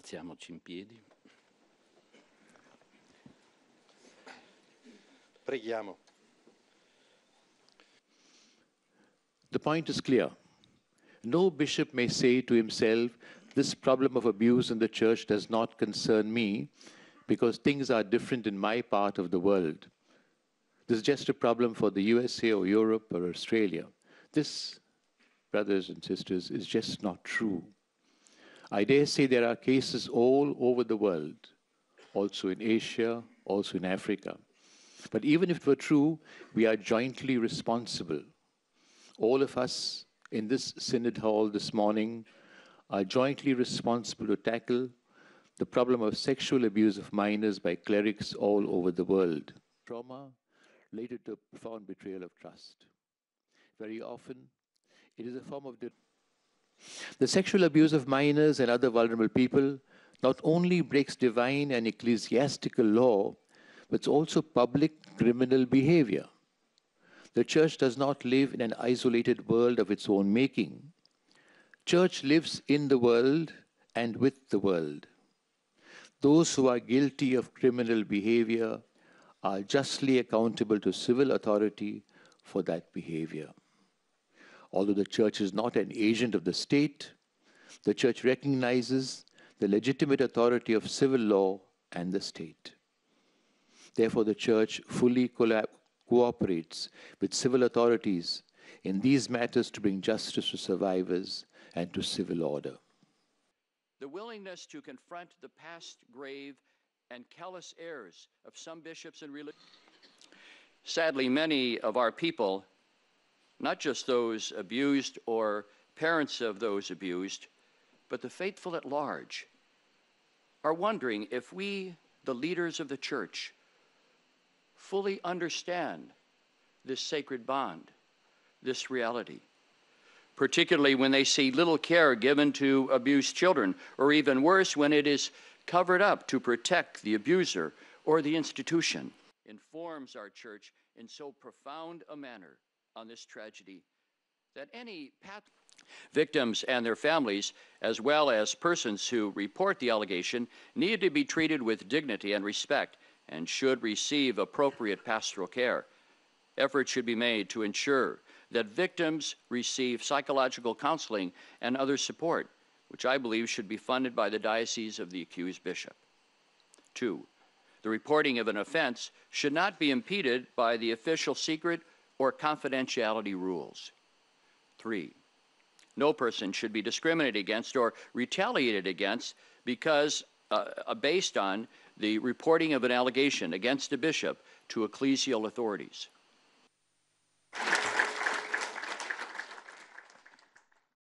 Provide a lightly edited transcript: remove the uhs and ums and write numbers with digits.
Alziamoci in piedi. Preghiamo. The point is clear. No bishop may say to himself, this problem of abuse in the church does not concern me because things are different in my part of the world. This is just a problem for the USA or Europe or Australia. This, brothers and sisters, is just not true. I dare say there are cases all over the world, also in Asia, also in Africa. But even if it were true, we are jointly responsible. All of us in this synod hall this morning are jointly responsible to tackle the problem of sexual abuse of minors by clerics all over the world. Trauma related to a profound betrayal of trust. Very often, it is a form of the sexual abuse of minors and other vulnerable people not only breaks divine and ecclesiastical law, but it's also public criminal behavior. The church does not live in an isolated world of its own making. Church lives in the world and with the world. Those who are guilty of criminal behavior are justly accountable to civil authority for that behavior. Although the church is not an agent of the state, the church recognizes the legitimate authority of civil law and the state. Therefore, the church fully cooperates with civil authorities in these matters to bring justice to survivors and to civil order. The willingness to confront the past grave and callous errors of some bishops and religions. Sadly, many of our people, not just those abused or parents of those abused, but the faithful at large, are wondering if we, the leaders of the church, fully understand this sacred bond, this reality, particularly when they see little care given to abused children, or even worse, when it is covered up to protect the abuser or the institution. Informs our church in so profound a manner on this tragedy that any victims and their families, as well as persons who report the allegation, need to be treated with dignity and respect and should receive appropriate pastoral care. Efforts should be made to ensure that victims receive psychological counseling and other support, which I believe should be funded by the diocese of the accused bishop. 2, the reporting of an offense should not be impeded by the official secret or confidentiality rules. 3, no person should be discriminated against or retaliated against because based on the reporting of an allegation against a bishop to ecclesial authorities.